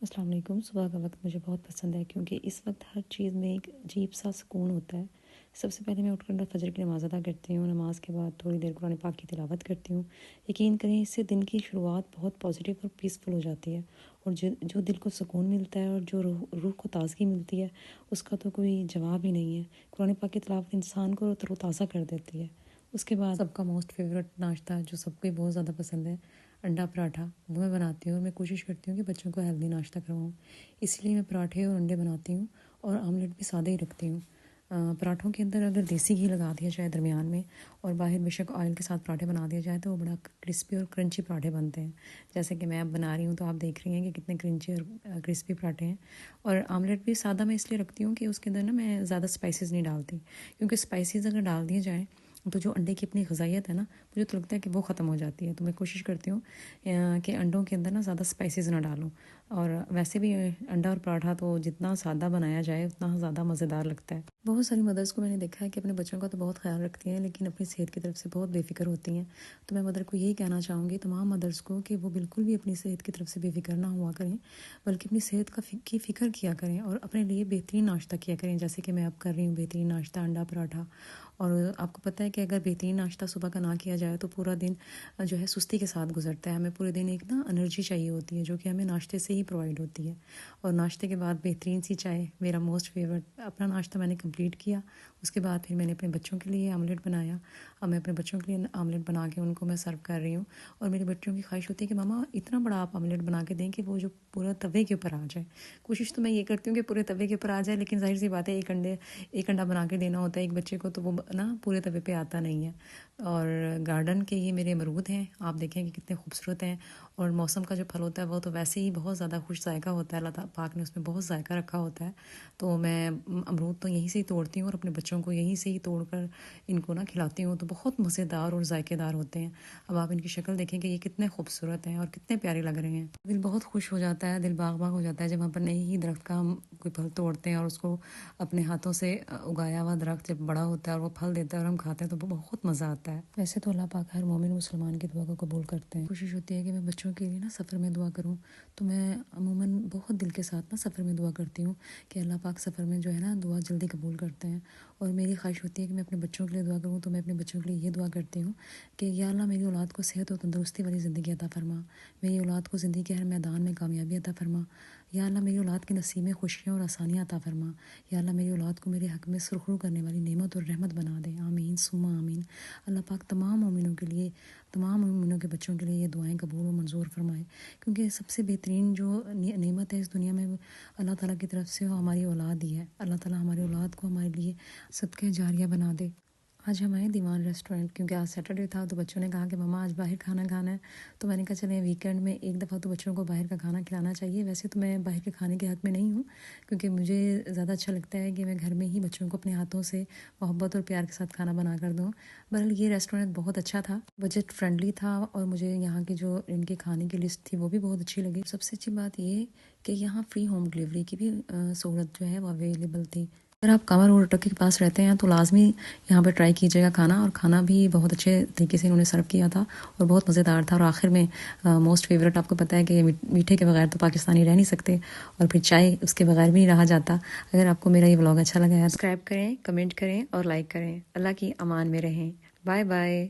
السلام علیکم۔ صبح کا وقت مجھے بہت پسند ہے کیونکہ اس وقت ہر چیز میں ایک عجیب سا سکون ہوتا ہے۔ سب سے پہلے میں اٹھ کر فجر کی نماز ادا کرتی ہوں۔ نماز کے بعد تھوڑی دیر قرآن پاک کی تلاوت کرتی ہوں۔ یقین کریں اس سے دن کی شروعات بہت پازیٹیو اور پیسفل ہو جاتی ہے، اور جو دل کو سکون ملتا ہے اور جو روح کو تازگی ملتی ہے اس کا تو کوئی جواب ہی نہیں ہے۔ قرآن پاک کی تلاوت انسان کو تر و تازہ کر دیتی ہے۔ اس کے بعد سب کا موسٹ فیوریٹ ناشتہ جو سب کو بہت زیادہ پسند ہے، انڈا پراٹھا، وہ میں بناتی ہوں اور میں کوشش کرتی ہوں کہ بچوں کو ہیلدی ناشتہ کرواؤں، اس لیے میں پراٹھے اور انڈے بناتی ہوں اور آملیٹ بھی سادہ ہی رکھتی ہوں۔ پراٹھوں کے اندر اگر دیسی گھی لگا دیا جائے درمیان میں، اور باہر بے شک آئل کے ساتھ پراٹھے بنا دیا جائے تو وہ بڑا کرسپی اور کرنچی پراٹھے بنتے ہیں، جیسے کہ میں اب بنا رہی ہوں تو آپ دیکھ رہی ہیں کہ کتنے کرنچی اور کرسپی پراٹھے ہیں۔ اور آملیٹ بھی سادہ میں اس لیے رکھتی ہوں کہ اس کے اندر نا میں زیادہ اسپائسیز نہیں ڈالتی، کیونکہ اسپائسیز اگر ڈال دیے جائیں تو جو انڈے کی اپنی غذائیت ہے نا، مجھے تو لگتا ہے کہ وہ ختم ہو جاتی ہے۔ تو میں کوشش کرتی ہوں کہ انڈوں کے اندر نا زیادہ اسپائسیز نہ ڈالوں، اور ویسے بھی انڈا اور پراٹھا تو جتنا سادہ بنایا جائے اتنا زیادہ مزیدار لگتا ہے۔ بہت ساری مدرس کو میں نے دیکھا ہے کہ اپنے بچوں کا تو بہت خیال رکھتی ہیں لیکن اپنی صحت کی طرف سے بہت بے فکر ہوتی ہیں۔ تو میں مدر کو یہی کہنا چاہوں گی، تمام مدرس کو، کہ وہ بالکل بھی اپنی صحت کی طرف سے بے فکر نہ ہوا کریں، بلکہ اپنی صحت کی فکر کیا کریں اور اپنے لیے بہترین ناشتہ کیا کریں، جیسے کہ میں اب کر رہی ہوں بہترین ناشتہ انڈا پراٹھا۔ اور آپ کو پتہ ہے کہ اگر بہترین ناشتہ صبح کا نہ کیا جائے تو پورا دن جو ہے سستی کے ساتھ گزرتا ہے۔ ہمیں پورے دن ایک نا انرجی چاہیے ہوتی ہے جو کہ ہمیں ناشتے سے ہی پرووائڈ ہوتی ہے، اور ناشتے کے بعد بہترین سی چائے میرا موسٹ فیوریٹ۔ اپنا ناشتہ میں نے کمپلیٹ کیا، اس کے بعد پھر میں نے اپنے بچوں کے لیے آملیٹ بنایا۔ اب میں اپنے بچوں کے لیے آملیٹ بنا کے ان کو میں سرو کر رہی ہوں، اور میرے بچوں کی خواہش ہوتی ہے کہ ماما اتنا بڑا آپ آملیٹ بنا کے دیں کہ وہ جو پورا توے کے اوپر آ جائے۔ کوشش تو میں یہ کرتی ہوں کہ پورے توے کے اوپر آ جائے، لیکن ظاہر سی بات ہے ایک انڈا بنا کے دینا ہوتا ہے ایک بچے کو، تو وہ نا پورے توے پہ آتا نہیں ہے۔ اور گارڈن کے یہ میرے امرود ہیں، آپ دیکھیں کہ کتنے خوبصورت ہیں، اور موسم کا جو پھل ہوتا ہے وہ تو ویسے ہی بہت زیادہ خوش ذائقہ ہوتا ہے، اللہ پاک نے اس میں بہت ذائقہ رکھا ہوتا ہے۔ تو میں امرود تو یہیں سے ہی توڑتی ہوں اور اپنے بچوں کو یہیں سے ہی توڑ کر ان کو نا کھلاتی ہوں، تو بہت مزیدار اور ذائقے دار ہوتے ہیں۔ اب آپ ان کی شکل دیکھیں کہ یہ کتنے خوبصورت ہیں اور کتنے پیارے لگ رہے ہیں۔ دل بہت خوش ہو جاتا ہے، دل باغ باغ ہو جاتا ہے جب ہم اپنے ہی درخت کا ہم کوئی پھل توڑتے ہیں اور اس کو اپنے ہاتھوں سے اگایا ہوا درخت جب بڑا ہوتا ہے اور وہ پھل دیتا ہے اور ہم کھاتے ہیں تو بہت مزہ آتا ہے۔ ویسے تو اللہ پاک ہر مومن مسلمان کی دعا کو قبول کرتے ہیں۔ کوشش ہوتی ہے کہ میں بچوں کے لیے نا سفر میں دعا کروں، تو میں عموماً بہت دل کے ساتھ نا سفر میں دعا کرتی ہوں کہ اللہ پاک سفر میں جو ہے نا دعا جلدی قبول کرتے ہیں۔ اور میری خواہش ہوتی ہے کہ میں اپنے بچوں کے لیے دعا کروں، تو میں اپنے بچوں کے لیے یہ دعا کرتی ہوں کہ یا اللہ میری اولاد کو صحت و تندرستی والی زندگی عطا فرما، میری اولاد کو زندگی کے ہر میدان میں کامیابی عطا فرما، یا اللہ میری اولاد کے نصیب میں خوشیاں اور آسانیاں عطا فرما، یا اللہ میری اولاد کو میرے حق میں سرخرو کرنے والی نعمت اور رحمت بنا دے، آمین ثم آمین۔ اللہ پاک تمام مومنوں کے لیے، تمام مومنوں کے بچوں کے لیے یہ دعائیں قبول و منظور فرمائے، کیونکہ سب سے بہترین جو نعمت ہے اس دنیا میں وہ اللہ تعالیٰ کی طرف سے وہ ہماری اولاد ہی ہے۔ اللہ تعالیٰ ہماری اولاد کو ہمارے لیے صدقہ جاریہ بنا دے۔ آج ہم آئے دیوان ریسٹورنٹ، کیونکہ آج سیٹرڈے تھا تو بچوں نے کہا کہ ماما آج باہر کھانا کھانا ہے، تو میں نے کہا چلیں ویکینڈ میں ایک دفعہ تو بچوں کو باہر کا کھانا کھلانا چاہیے۔ ویسے تو میں باہر کے کھانے کے حق میں نہیں ہوں، کیونکہ مجھے زیادہ اچھا لگتا ہے کہ میں گھر میں ہی بچوں کو اپنے ہاتھوں سے محبت اور پیار کے ساتھ کھانا بنا کر دوں۔ بہرحال یہ ریسٹورنٹ بہت اچھا تھا، بجٹ فرینڈلی تھا، اور مجھے یہاں کی جو ان کے کھانے کی لسٹ تھی وہ بھی بہت اچھی لگی۔ سب سے اچھی بات یہ کہ یہاں فری ہوم ڈلیوری کی بھی سہولت جو ہے وہ اویلیبل تھی۔ اگر آپ کمر روڈ اٹک کے پاس رہتے ہیں تو لازمی یہاں پہ ٹرائی کیجیے گا کھانا، اور کھانا بھی بہت اچھے طریقے سے انہوں نے سرو کیا تھا اور بہت مزیدار تھا۔ اور آخر میں موسٹ فیوریٹ، آپ کو پتہ ہے کہ میٹھے کے بغیر تو پاکستانی رہ نہیں سکتے، اور پھر چائے اس کے بغیر بھی نہیں رہا جاتا۔ اگر آپ کو میرا یہ ولاگ اچھا لگا ہے سبسکرائب کریں، کمنٹ کریں اور لائک کریں۔ اللہ کی امان میں رہیں۔ Bye bye.